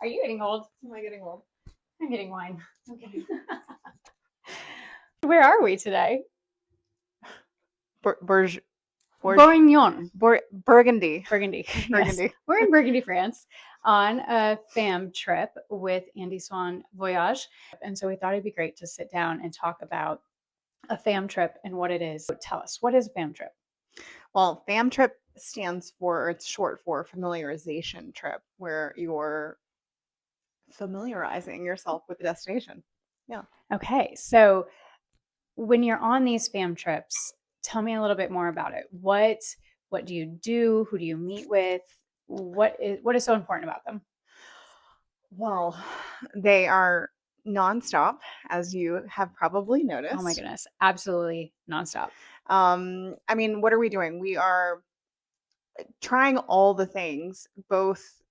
Are you getting old? Am I getting old? I'm getting wine. Okay. Where are we today? Bourgogne. Bourguignon. Burgundy. Burgundy. Yes. Burgundy. We're in Burgundy, France on a fam trip with Andy Swann Voyage. And so we thought it'd be great to sit down and talk about a fam trip and what it is. Tell us, what is a fam trip? Well, fam trip stands for, or it's short for familiarization trip, where you're familiarizing yourself with the destination. Yeah. Okay, so when you're on these fam trips, tell me a little bit more about it. What do you do? Who do you meet with? What is so important about them? Well, they are nonstop, as you have probably noticed. Oh my goodness, absolutely nonstop. I mean, what are we doing? We are trying all the things, both,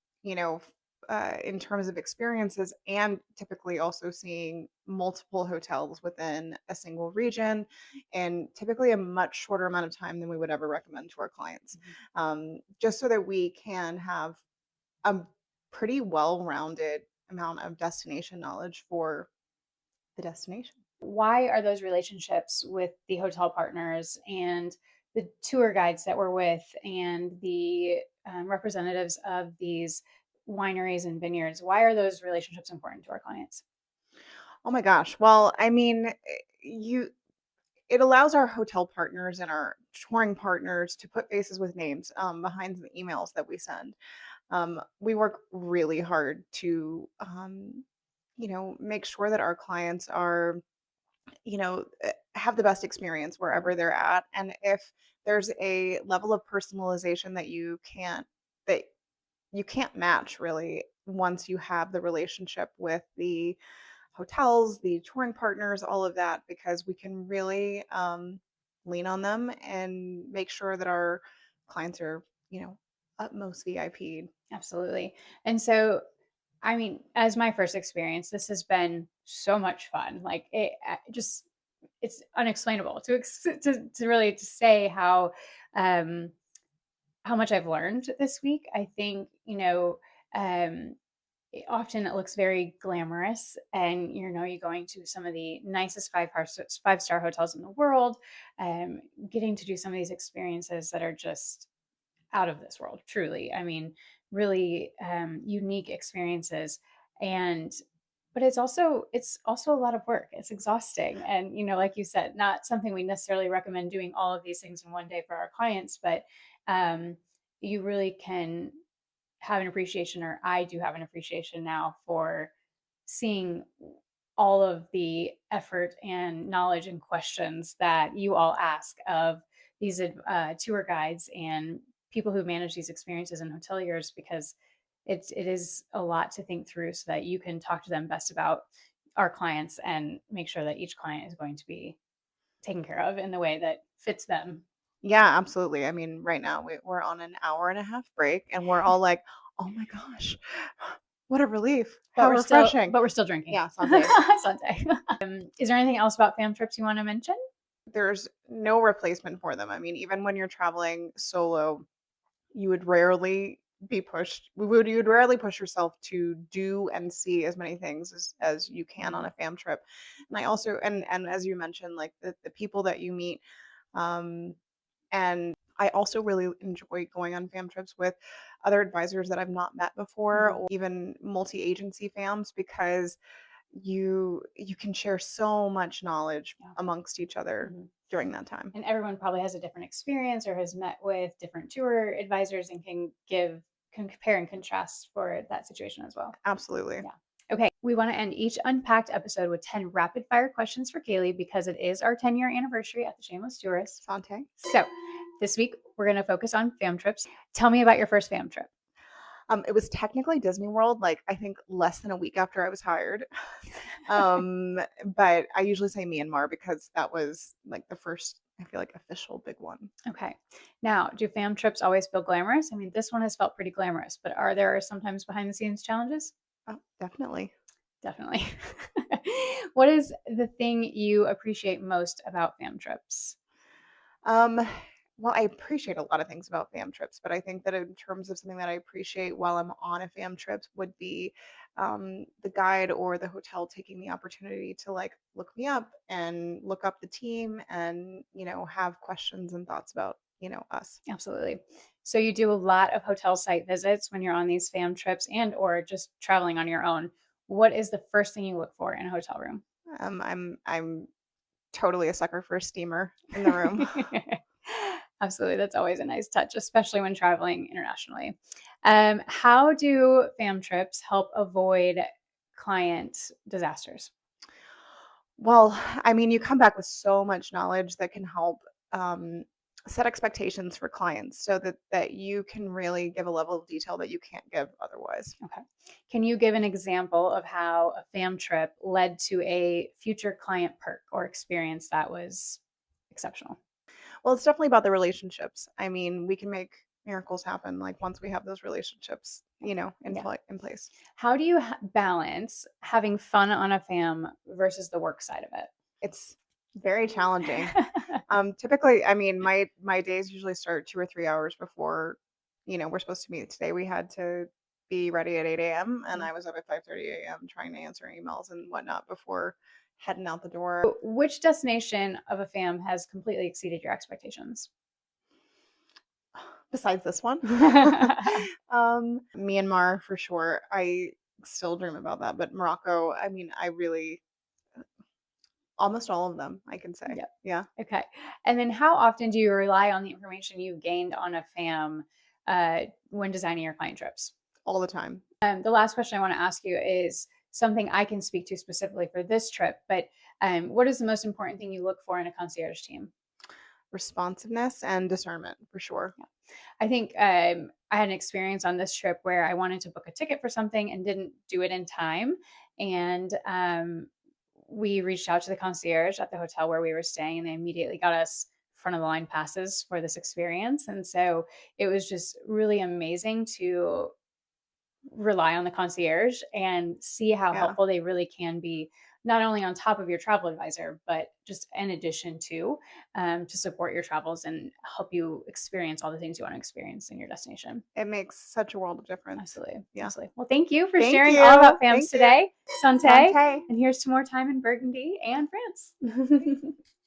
in terms of experiences and typically also seeing multiple hotels within a single region and typically a much shorter amount of time than we would ever recommend to our clients. Just so that we can have a pretty well-rounded amount of destination knowledge for the destination. Why are those relationships with the hotel partners and the tour guides that we're with and the representatives of these wineries and vineyards, why are those relationships important to our clients? Oh my gosh. Well, I mean, it allows our hotel partners and our touring partners to put faces with names behind the emails that we send. We work really hard to, make sure that our clients are, have the best experience wherever they're at. And if there's a level of personalization that you can't match really once you have the relationship with the hotels, the touring partners, all of that, because we can really lean on them and make sure that our clients are, utmost VIP'd. Absolutely. And so, I mean, as my first experience, this has been so much fun. Like it's unexplainable to really to say how much I've learned this week. I think, often it looks very glamorous, and you're going to some of the nicest five-star hotels in the world, getting to do some of these experiences that are just out of this world, truly. I mean, really unique experiences. And but it's also a lot of work. It's exhausting, and like you said, not something we necessarily recommend doing all of these things in one day for our clients, but you really can have an appreciation, or I do have an appreciation now for seeing all of the effort and knowledge and questions that you all ask of these tour guides and people who manage these experiences and hoteliers, because it is a lot to think through so that you can talk to them best about our clients and make sure that each client is going to be taken care of in the way that fits them. Yeah, absolutely. I mean, right now we're on an hour and a half break and we're all like, oh my gosh, what a relief. How refreshing. But we're still drinking. Yeah, Sunday. Sunday. Is there anything else about fam trips you want to mention? There's no replacement for them. I mean, even when you're traveling solo, you would rarely you'd rarely push yourself to do and see as many things as you can on a fam trip. And I also, and as you mentioned, like the people that you meet, and I also really enjoy going on fam trips with other advisors that I've not met before, or even multi-agency fams, because you can share so much knowledge amongst each other during that time. And everyone probably has a different experience or has met with different tour advisors and can compare and contrast for that situation as well. Absolutely. Yeah. Okay, we want to end each Unpacked episode with 10 rapid fire questions for Kaleigh because it is our 10-year anniversary at the Shameless Tourist. Sante. So this week we're going to focus on fam trips. Tell me about your first fam trip. It was technically Disney World, like I think less than a week after I was hired. But I usually say Myanmar because that was like the first, I feel like, official big one. Okay. Now, do fam trips always feel glamorous? I mean, this one has felt pretty glamorous, but are there sometimes behind the scenes challenges? Oh, definitely. Definitely. What is the thing you appreciate most about fam trips? Well, I appreciate a lot of things about fam trips, but I think that in terms of something that I appreciate while I'm on a fam trip would be the guide or the hotel taking the opportunity to like look me up and look up the team and, have questions and thoughts about, us. Absolutely. So you do a lot of hotel site visits when you're on these fam trips and or just traveling on your own. What is the first thing you look for in a hotel room? I'm totally a sucker for a steamer in the room. Absolutely. That's always a nice touch, especially when traveling internationally. How do fam trips help avoid client disasters? Well, I mean, you come back with so much knowledge that can help um, set expectations for clients so that you can really give a level of detail that you can't give otherwise. Okay. Can you give an example of how a fam trip led to a future client perk or experience that was exceptional? Well, it's definitely about the relationships. I mean, we can make miracles happen like once we have those relationships, Yeah. in place. How do you balance having fun on a fam versus the work side of It's very challenging. it? Typically, I mean, my days usually start 2 or 3 hours before, we're supposed to meet today. We had to be ready at 8 a.m. and I was up at 5:30 a.m. trying to answer emails and whatnot before heading out the door. Which destination of a fam has completely exceeded your expectations? Besides this one, Myanmar for sure. I still dream about that, but Morocco, I mean, I really almost all of them, I can say. Yep. Yeah, Okay. And then how often do you rely on the information you've gained on a fam when designing your client trips? all the time. The last question I want to ask you is something I can speak to specifically for this trip, but what is the most important thing you look for in a concierge team? Responsiveness and discernment for sure. Yeah. I think I had an experience on this trip where I wanted to book a ticket for something and didn't do it in time. And we reached out to the concierge at the hotel where we were staying, and they immediately got us front of the line passes for this experience. And so it was just really amazing to rely on the concierge and see how Yeah. helpful they really can be, not only on top of your travel advisor, but just in addition to support your travels and help you experience all the things you want to experience in your destination. It makes such a world of difference. Absolutely. Yeah. Absolutely. Well, thank you for Thank sharing all you. about FAMs Thank you. today, Sante. Sante. And here's to more time in Burgundy and France.